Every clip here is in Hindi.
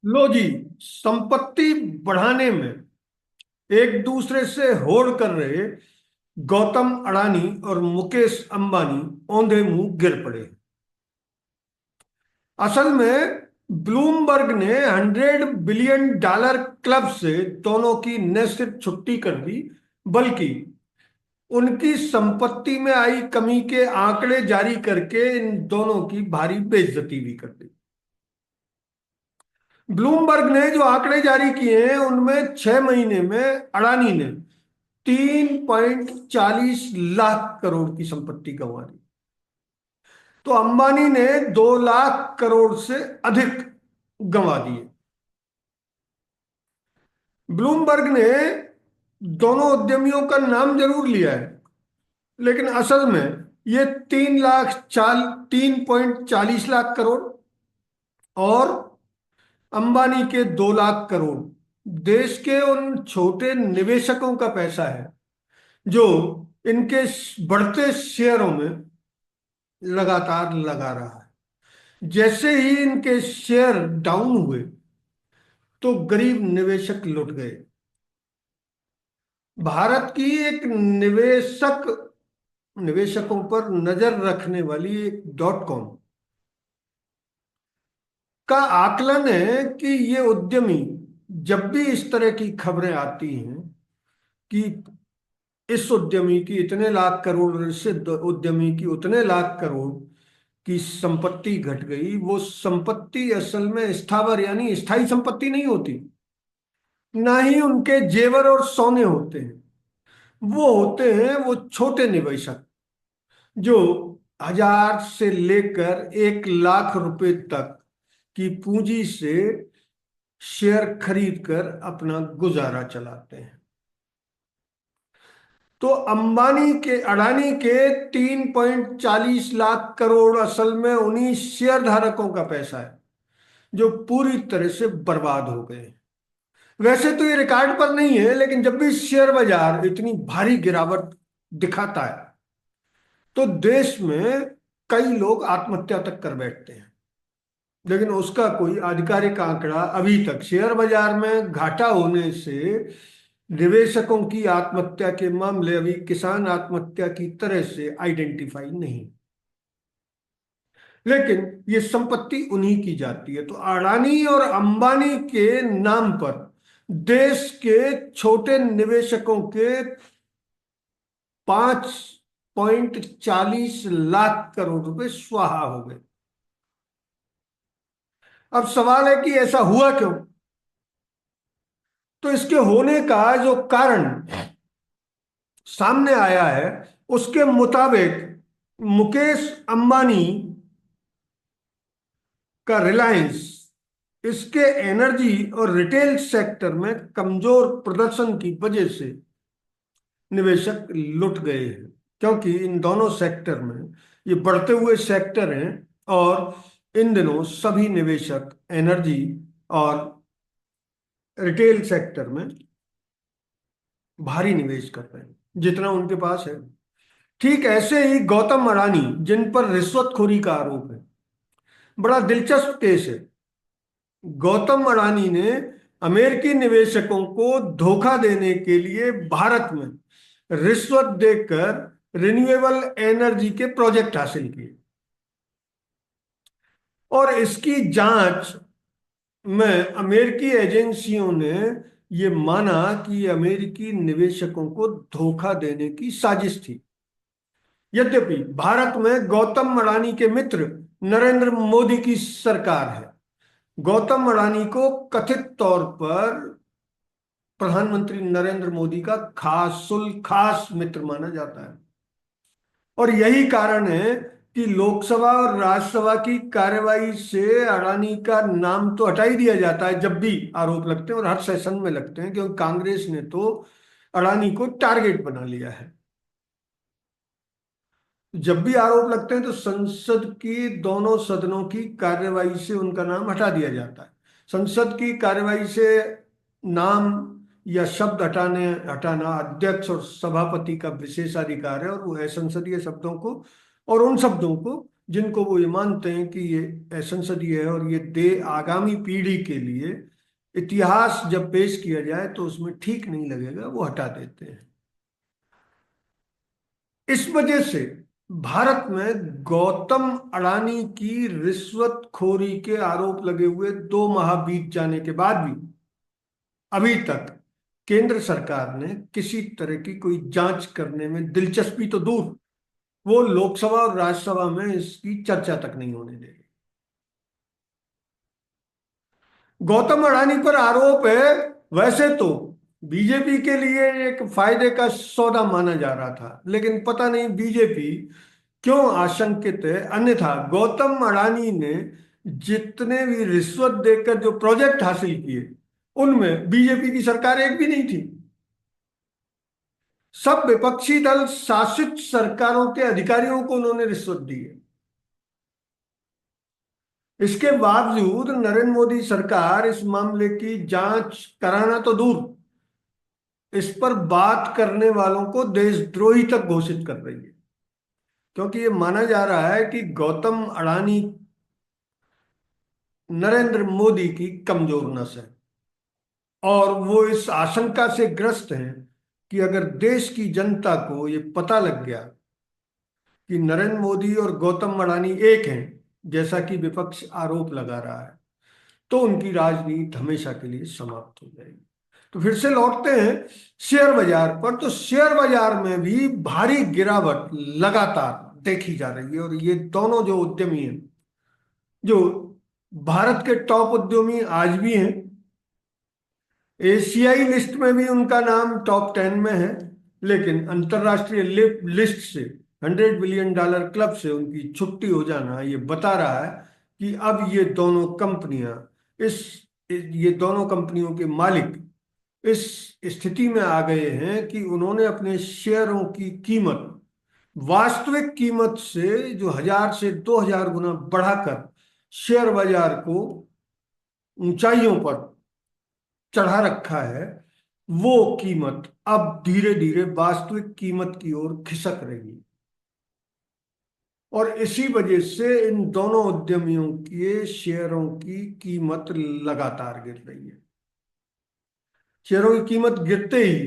लो जी, संपत्ति बढ़ाने में एक दूसरे से होड़ कर रहे गौतम अडानी और मुकेश अंबानी औंधे मुंह गिर पड़े। असल में ब्लूमबर्ग ने $100 बिलियन क्लब से दोनों की न सिर्फ छुट्टी कर दी, बल्कि उनकी संपत्ति में आई कमी के आंकड़े जारी करके इन दोनों की भारी बेइज्जती भी कर दी। ब्लूमबर्ग ने जो आंकड़े जारी किए हैं उनमें 6 महीने में अडानी ने 3.40 लाख करोड़ की संपत्ति गंवा दी, तो अंबानी ने 2 लाख करोड़ से अधिक गंवा दिए। ब्लूमबर्ग ने दोनों उद्यमियों का नाम जरूर लिया है, लेकिन असल में ये 3.40 लाख करोड़ और अंबानी के 2 लाख करोड़ देश के उन छोटे निवेशकों का पैसा है जो इनके बढ़ते शेयरों में लगातार लगा रहा है। जैसे ही इनके शेयर डाउन हुए तो गरीब निवेशक लुट गए। भारत की एक निवेशकों पर नजर रखने वाली एक .com का आकलन है कि ये उद्यमी, जब भी इस तरह की खबरें आती हैं कि इस उद्यमी की इतने लाख करोड़, इस उद्यमी की उतने लाख करोड़ की संपत्ति घट गई, वो संपत्ति असल में स्थावर यानी स्थायी संपत्ति नहीं होती, ना ही उनके जेवर और सोने होते हैं। वो होते हैं वो छोटे निवेशक जो 1,000 से लेकर 1 लाख रुपए तक की पूंजी से शेयर खरीद कर अपना गुजारा चलाते हैं। तो अंबानी के अडानी के 3.40 लाख करोड़ असल में उन्हीं शेयर धारकों का पैसा है जो पूरी तरह से बर्बाद हो गए। वैसे तो ये रिकॉर्ड पर नहीं है, लेकिन जब भी शेयर बाजार इतनी भारी गिरावट दिखाता है तो देश में कई लोग आत्महत्या तक कर बैठते हैं। लेकिन उसका कोई आधिकारिक आंकड़ा अभी तक शेयर बाजार में घाटा होने से निवेशकों की आत्महत्या के मामले अभी किसान आत्महत्या की तरह से आइडेंटिफाई नहीं। लेकिन ये संपत्ति उन्हीं की जाती है, तो अडानी और अंबानी के नाम पर देश के छोटे निवेशकों के 5.40 लाख करोड़ रुपए स्वाहा हो गए। अब सवाल है कि ऐसा हुआ क्यों? तो इसके होने का जो कारण सामने आया है उसके मुताबिक मुकेश अंबानी का रिलायंस, इसके एनर्जी और रिटेल सेक्टर में कमजोर प्रदर्शन की वजह से निवेशक लुट गए हैं, क्योंकि इन दोनों सेक्टर में ये बढ़ते हुए सेक्टर हैं और इन दिनों सभी निवेशक एनर्जी और रिटेल सेक्टर में भारी निवेश कर रहे हैं जितना उनके पास है। ठीक ऐसे ही गौतम अडानी, जिन पर रिश्वतखोरी का आरोप है, बड़ा दिलचस्प केस है। गौतम अडानी ने अमेरिकी निवेशकों को धोखा देने के लिए भारत में रिश्वत देकर रिन्यूएबल एनर्जी के प्रोजेक्ट हासिल किए और इसकी जांच में अमेरिकी एजेंसियों ने यह माना कि अमेरिकी निवेशकों को धोखा देने की साजिश थी। यद्यपि भारत में गौतम अडानी के मित्र नरेंद्र मोदी की सरकार है। गौतम अडानी को कथित तौर पर प्रधानमंत्री नरेंद्र मोदी का खास मित्र माना जाता है और यही कारण है कि लोकसभा और राज्यसभा की कार्यवाही से अडानी का नाम तो हटा ही दिया जाता है जब भी आरोप लगते हैं, और हर सेशन में लगते हैं, क्योंकि कांग्रेस ने तो अडानी को टारगेट बना लिया है। जब भी आरोप लगते हैं तो संसद की दोनों सदनों की कार्यवाही से उनका नाम हटा दिया जाता है। संसद की कार्यवाही से नाम या शब्द हटाना अध्यक्ष और सभापति का विशेषाधिकार है, और वो है संसदीय शब्दों को और उन शब्दों को जिनको वो ये मानते हैं कि ये असंसदीय है और ये दे आगामी पीढ़ी के लिए इतिहास जब पेश किया जाए तो उसमें ठीक नहीं लगेगा, वो हटा देते हैं। इस वजह से भारत में गौतम अडानी की रिश्वतखोरी के आरोप लगे हुए 2 माह बीत जाने के बाद भी अभी तक केंद्र सरकार ने किसी तरह की कोई जांच करने में दिलचस्पी तो दूर, वो लोकसभा और राज्यसभा में इसकी चर्चा तक नहीं होने दे रही। गौतम अडानी पर आरोप है, वैसे तो बीजेपी के लिए एक फायदे का सौदा माना जा रहा था, लेकिन पता नहीं बीजेपी क्यों आशंकित है। अन्यथा गौतम अडानी ने जितने भी रिश्वत देकर जो प्रोजेक्ट हासिल किए उनमें बीजेपी की सरकार एक भी नहीं थी। सब विपक्षी दल शासित सरकारों के अधिकारियों को उन्होंने रिश्वत दी है। इसके बावजूद नरेंद्र मोदी सरकार इस मामले की जांच कराना तो दूर, इस पर बात करने वालों को देशद्रोही तक घोषित कर रही है, क्योंकि ये माना जा रहा है कि गौतम अडानी नरेंद्र मोदी की कमजोर नस है और वो इस आशंका से ग्रस्त हैं कि अगर देश की जनता को ये पता लग गया कि नरेंद्र मोदी और गौतम अडानी एक हैं, जैसा कि विपक्ष आरोप लगा रहा है, तो उनकी राजनीति हमेशा के लिए समाप्त हो जाएगी। तो फिर से लौटते हैं शेयर बाजार पर। तो शेयर बाजार में भी भारी गिरावट लगातार देखी जा रही है और ये दोनों जो उद्यमी हैं, जो भारत के टॉप उद्यमी आज भी हैं, एशियाई लिस्ट में भी उनका नाम टॉप 10 में है, लेकिन अंतरराष्ट्रीय लिस्ट से $100 बिलियन क्लब से उनकी छुट्टी हो जाना ये बता रहा है कि अब ये दोनों कंपनियां इस ये दोनों कंपनियों के मालिक इस स्थिति में आ गए हैं कि उन्होंने अपने शेयरों की कीमत वास्तविक कीमत से जो 1000 से 2000 गुना बढ़ाकर शेयर बाजार को ऊंचाइयों पर चढ़ा रखा है। वो कीमत अब धीरे धीरे वास्तविक कीमत की ओर खिसक रही है और इसी वजह से इन दोनों उद्यमियों के शेयरों की कीमत लगातार गिर रही है। शेयरों की कीमत गिरते ही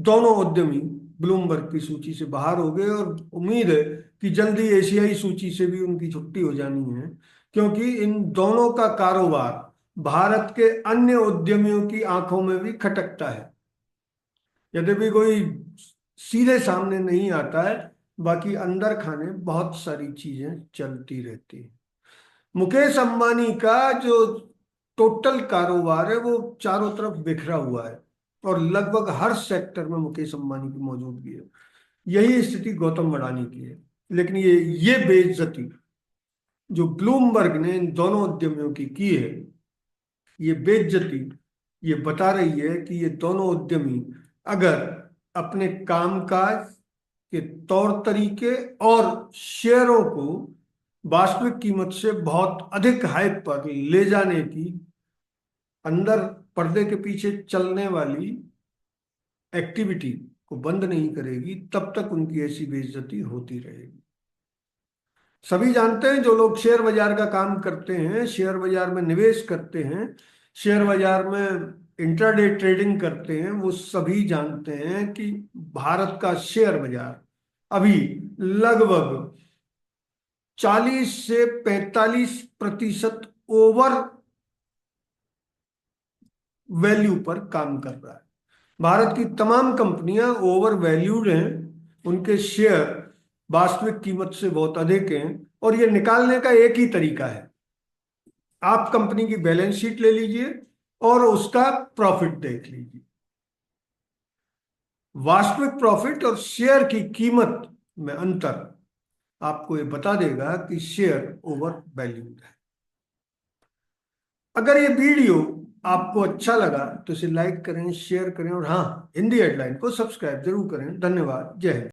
दोनों उद्यमी ब्लूमबर्ग की सूची से बाहर हो गए और उम्मीद है कि जल्दी एशियाई सूची से भी उनकी छुट्टी हो जानी है, क्योंकि इन दोनों का कारोबार भारत के अन्य उद्यमियों की आंखों में भी खटकता है। यद्यपि कोई सीधे सामने नहीं आता है, बाकी अंदर खाने बहुत सारी चीजें चलती रहती है। मुकेश अंबानी का जो टोटल कारोबार है वो चारों तरफ बिखरा हुआ है और लगभग हर सेक्टर में मुकेश अंबानी की मौजूदगी है। यही स्थिति गौतम अडानी की है। लेकिन ये बेइज्जती जो ब्लूमबर्ग ने इन दोनों उद्यमियों की है, ये बेइज्जती ये बता रही है कि ये दोनों उद्यमी अगर अपने कामकाज के तौर तरीके और शेयरों को वास्तविक कीमत से बहुत अधिक हाइप पर ले जाने की अंदर पर्दे के पीछे चलने वाली एक्टिविटी को बंद नहीं करेगी, तब तक उनकी ऐसी बेइज्जती होती रहेगी। सभी जानते हैं, जो लोग शेयर बाजार का काम करते हैं, शेयर बाजार में निवेश करते हैं, शेयर बाजार में इंट्राडे ट्रेडिंग करते हैं, वो सभी जानते हैं कि भारत का शेयर बाजार अभी लगभग 40 से 45% ओवर वैल्यू पर काम कर रहा है। भारत की तमाम कंपनियां ओवर वैल्यूड हैं, उनके शेयर वास्तविक कीमत से बहुत अधिक हैं और ये निकालने का एक ही तरीका है, आप कंपनी की बैलेंस शीट ले लीजिए और उसका प्रॉफिट देख लीजिए। वास्तविक प्रॉफिट और शेयर की कीमत में अंतर आपको ये बता देगा कि शेयर ओवर वैल्यूड है। अगर ये वीडियो आपको अच्छा लगा तो इसे लाइक करें, शेयर करें और हाँ, हिंदी हेडलाइन को सब्सक्राइब जरूर करें। धन्यवाद। जय हिंद।